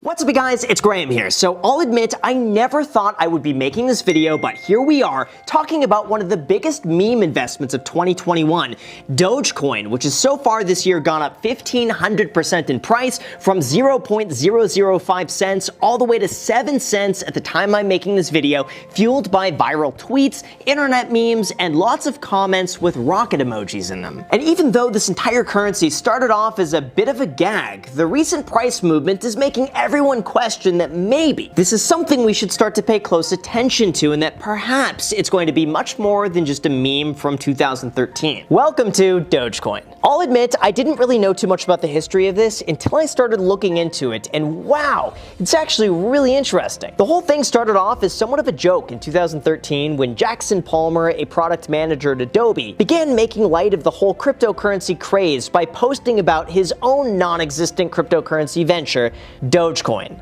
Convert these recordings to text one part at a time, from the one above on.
What's up you guys, it's Graham here. So I'll admit I never thought I would be making this video, but here we are talking about one of the biggest meme investments of 2021, Dogecoin, which has so far this year gone up 1,500% in price from 0.005 cents all the way to 7 cents at the time I'm making this video, fueled by viral tweets, internet memes, and lots of comments with rocket emojis in them. And even though this entire currency started off as a bit of a gag, the recent price movement is making everyone question that maybe this is something we should start to pay close attention to, and that perhaps it's going to be much more than just a meme from 2013. Welcome to Dogecoin. I'll admit I didn't really know too much about the history of this until I started looking into it, and wow, it's actually really interesting. The whole thing started off as somewhat of a joke in 2013 when Jackson Palmer, a product manager at Adobe, began making light of the whole cryptocurrency craze by posting about his own non-existent cryptocurrency venture, Dogecoin.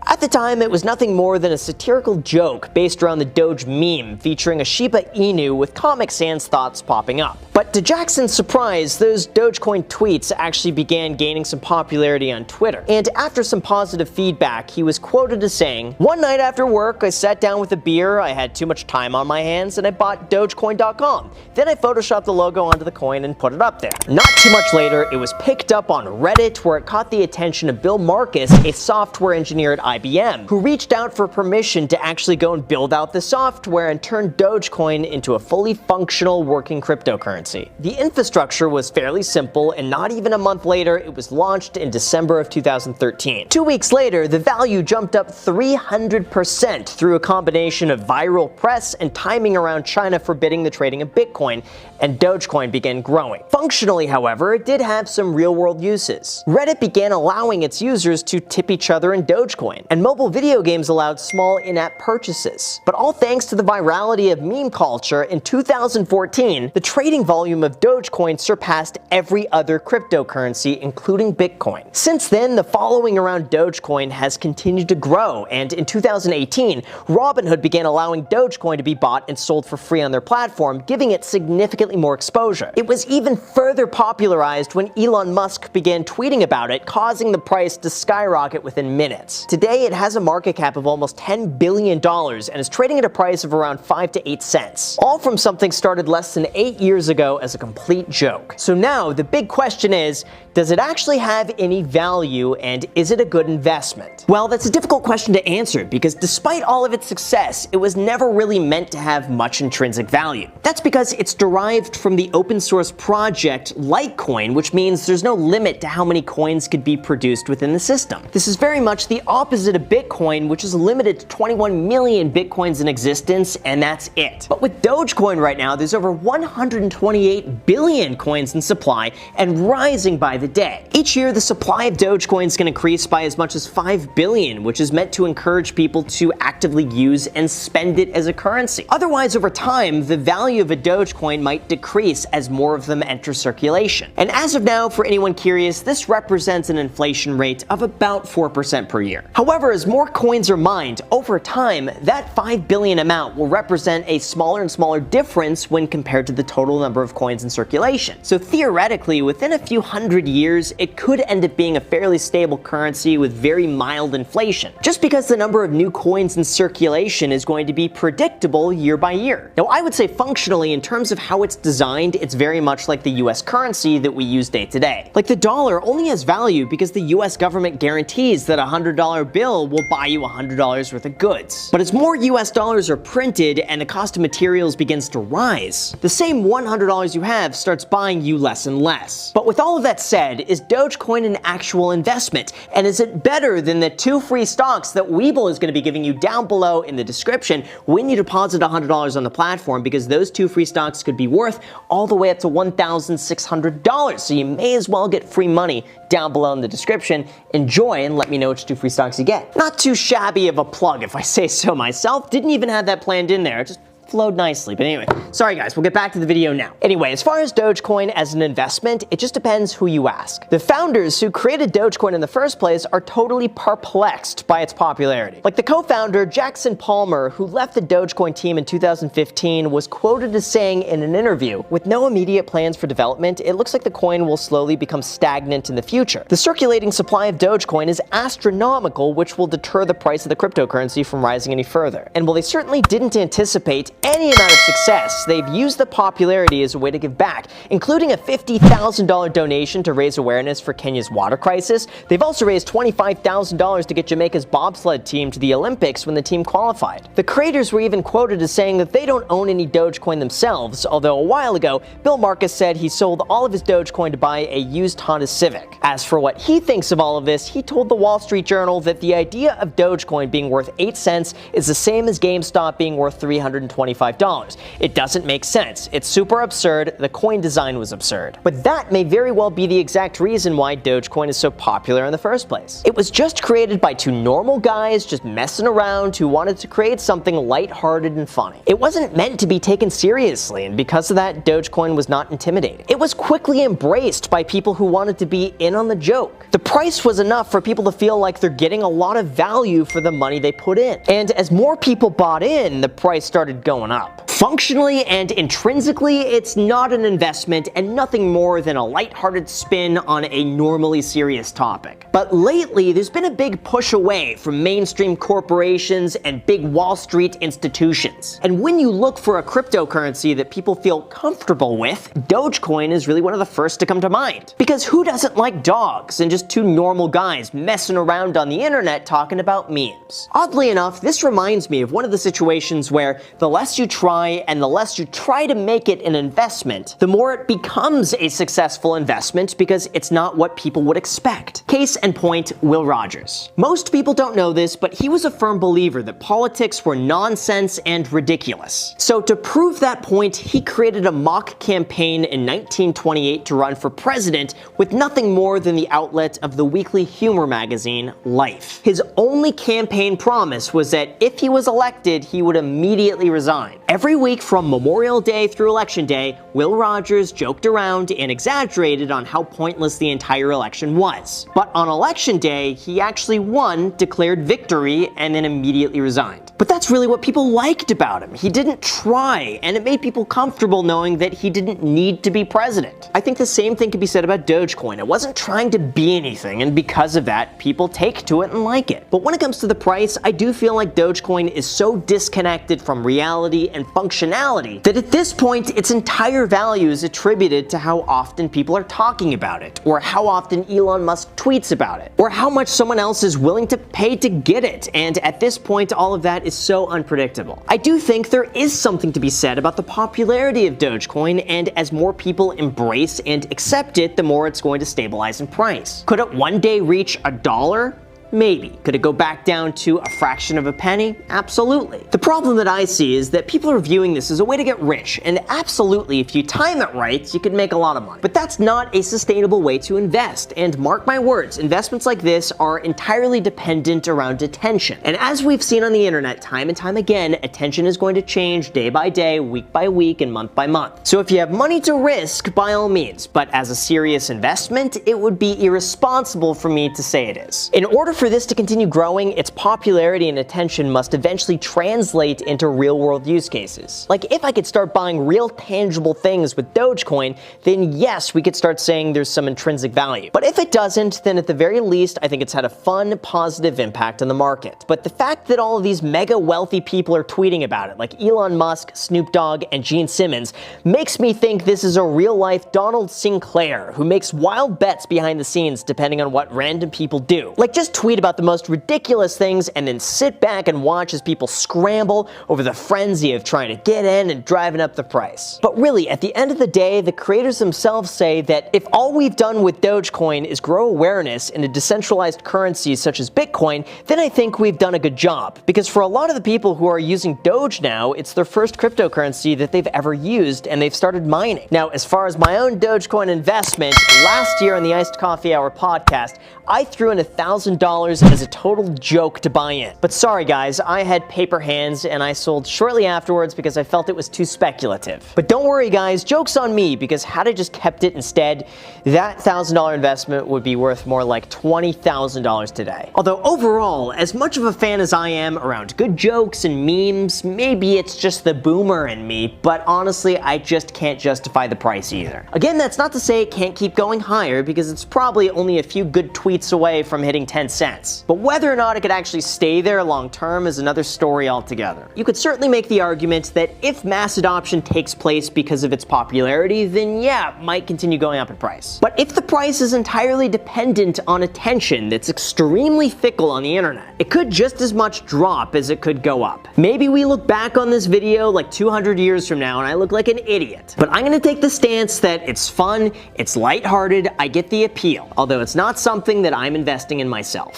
At the time, it was nothing more than a satirical joke based around the Doge meme featuring a Shiba Inu with Comic Sans thoughts popping up. But to Jackson's surprise, those Dogecoin tweets actually began gaining some popularity on Twitter. And after some positive feedback, he was quoted as saying, "One night after work, I sat down with a beer, I had too much time on my hands, and I bought Dogecoin.com. Then I photoshopped the logo onto the coin and put it up there." Not too much later, it was picked up on Reddit, where it caught the attention of Bill Marcus, a software engineer at IBM, who reached out for permission to actually go and build out the software and turn Dogecoin into a fully functional working cryptocurrency. The infrastructure was fairly simple, and not even a month later, it was launched in December of 2013. 2 weeks later, the value jumped up 300% through a combination of viral press and timing around China forbidding the trading of Bitcoin, and Dogecoin began growing. Functionally, however, it did have some real-world uses. Reddit began allowing its users to tip each other in Dogecoin, and mobile video games allowed small in-app purchases. But all thanks to the virality of meme culture, in 2014, the trading volume of Dogecoin surpassed every other cryptocurrency, including Bitcoin. Since then, the following around Dogecoin has continued to grow, and in 2018, Robinhood began allowing Dogecoin to be bought and sold for free on their platform, giving it significantly more exposure. It was even further popularized when Elon Musk began tweeting about it, causing the price to skyrocket within minutes. Today, it has a market cap of almost $10 billion and is trading at a price of around 5 to 8 cents. All from something started less than 8 years ago as a complete joke. So now, the big question is, does it actually have any value, and is it a good investment? Well, that's a difficult question to answer because despite all of its success, it was never really meant to have much intrinsic value. That's because it's derived from the open source project Litecoin, which means there's no limit to how many coins could be produced within the system. This is very much the opposite of Bitcoin, which is limited to 21 million Bitcoins in existence, and that's it. But with Dogecoin right now, there's over 128 billion coins in supply and rising by the day. Each year, the supply of Dogecoins can increase by as much as 5 billion, which is meant to encourage people to actively use and spend it as a currency. Otherwise, over time, the value of a Dogecoin might decrease as more of them enter circulation. And as of now, for anyone curious, this represents an inflation rate of about 4% per year. However, as more coins are mined, over time, that 5 billion amount will represent a smaller and smaller difference when compared to the total number of coins in circulation. So theoretically, within a few hundred years, it could end up being a fairly stable currency with very mild inflation, just because the number of new coins in circulation is going to be predictable year by year. Now, I would say functionally, in terms of how it's designed, it's very much like the US currency that we use day to day. Like the dollar only has value because the US government guarantees that a $100 bill will buy you $100 worth of goods. But as more US dollars are printed and the cost of materials begins to rise, the same $100 you have starts buying you less and less. But with all of that said, is Dogecoin an actual investment? And is it better than the 2 free stocks that Webull is going to be giving you down below in the description when you deposit $100 on the platform, because those 2 free stocks could be worth all the way up to $1,600. So you may as well get free money down below in the description. Enjoy and let me know which 2 free stocks you get. Not too shabby of a plug if I say so myself. Didn't even have that planned in there. Just flowed nicely. But anyway, sorry guys, we'll get back to the video now. Anyway, as far as Dogecoin as an investment, it just depends who you ask. The founders who created Dogecoin in the first place are totally perplexed by its popularity. Like the co-founder, Jackson Palmer, who left the Dogecoin team in 2015, was quoted as saying in an interview, "With no immediate plans for development, it looks like the coin will slowly become stagnant in the future. The circulating supply of Dogecoin is astronomical, which will deter the price of the cryptocurrency from rising any further." And while they certainly didn't anticipate any amount of success, they've used the popularity as a way to give back, including a $50,000 donation to raise awareness for Kenya's water crisis. They've also raised $25,000 to get Jamaica's bobsled team to the Olympics when the team qualified. The creators were even quoted as saying that they don't own any Dogecoin themselves, although a while ago, Bill Marcus said he sold all of his Dogecoin to buy a used Honda Civic. As for what he thinks of all of this, he told the Wall Street Journal that the idea of Dogecoin being worth 8 cents is the same as GameStop being worth $325. It doesn't make sense. It's super absurd. The coin design was absurd. But that may very well be the exact reason why Dogecoin is so popular in the first place. It was just created by two normal guys just messing around who wanted to create something lighthearted and funny. It wasn't meant to be taken seriously, and because of that, Dogecoin was not intimidating. It was quickly embraced by people who wanted to be in on the joke. The price was enough for people to feel like they're getting a lot of value for the money they put in. And as more people bought in, the price started going up. Functionally and intrinsically, it's not an investment and nothing more than a lighthearted spin on a normally serious topic. But lately, there's been a big push away from mainstream corporations and big Wall Street institutions. And when you look for a cryptocurrency that people feel comfortable with, Dogecoin is really one of the first to come to mind. Because who doesn't like dogs and just two normal guys messing around on the internet talking about memes? Oddly enough, this reminds me of one of the situations where the less you try and the less you try to make it an investment, the more it becomes a successful investment because it's not what people would expect. Case in point, Will Rogers. Most people don't know this, but he was a firm believer that politics were nonsense and ridiculous. So to prove that point, he created a mock campaign in 1928 to run for president with nothing more than the outlet of the weekly humor magazine, Life. His only campaign promise was that if he was elected, he would immediately resign. Every week from Memorial Day through Election Day, Will Rogers joked around and exaggerated on how pointless the entire election was. But on Election Day, he actually won, declared victory, and then immediately resigned. But that's really what people liked about him. He didn't try, and it made people comfortable knowing that he didn't need to be president. I think the same thing could be said about Dogecoin. It wasn't trying to be anything, and because of that, people take to it and like it. But when it comes to the price, I do feel like Dogecoin is so disconnected from reality and functionality that at this point, its entire value is attributed to how often people are talking about it, or how often Elon Musk tweets about it, or how much someone else is willing to pay to get it, and at this point, all of that is so unpredictable. I do think there is something to be said about the popularity of Dogecoin, and as more people embrace and accept it, the more it's going to stabilize in price. Could it one day reach $1? Maybe. Could it go back down to a fraction of a penny? Absolutely. The problem that I see is that people are viewing this as a way to get rich, and absolutely, if you time it right, you could make a lot of money. But that's not a sustainable way to invest, and mark my words, investments like this are entirely dependent around attention. And as we've seen on the internet time and time again, attention is going to change day by day, week by week, and month by month. So if you have money to risk, by all means, but as a serious investment, it would be irresponsible for me to say it is. In order for this to continue growing, its popularity and attention must eventually translate into real-world use cases. Like, if I could start buying real tangible things with Dogecoin, then yes, we could start saying there's some intrinsic value. But if it doesn't, then at the very least, I think it's had a fun, positive impact on the market. But the fact that all of these mega wealthy people are tweeting about it, like Elon Musk, Snoop Dogg, and Gene Simmons, makes me think this is a real-life Donald Sinclair who makes wild bets behind the scenes depending on what random people do. Like, just tweet about the most ridiculous things and then sit back and watch as people scramble over the frenzy of trying to get in and driving up the price. But really, at the end of the day, the creators themselves say that if all we've done with Dogecoin is grow awareness in a decentralized currency such as Bitcoin, then I think we've done a good job. Because for a lot of the people who are using Doge now, it's their first cryptocurrency that they've ever used, and they've started mining. Now, as far as my own Dogecoin investment, last year on the Iced Coffee Hour podcast, I threw in $1,000 $10 as a total joke to buy in. But sorry guys, I had paper hands and I sold shortly afterwards because I felt it was too speculative. But don't worry guys, joke's on me, because had I just kept it instead, that $1,000 investment would be worth more like $20,000 today. Although overall, as much of a fan as I am around good jokes and memes, maybe it's just the boomer in me, but honestly, I just can't justify the price either. Again, that's not to say it can't keep going higher, because it's probably only a few good tweets away from hitting 10 cents. But whether or not it could actually stay there long term is another story altogether. You could certainly make the argument that if mass adoption takes place because of its popularity, then yeah, it might continue going up in price. But if the price is entirely dependent on attention that's extremely fickle on the internet, it could just as much drop as it could go up. Maybe we look back on this video like 200 years from now and I look like an idiot. But I'm gonna take the stance that it's fun, it's lighthearted, I get the appeal, although it's not something that I'm investing in myself.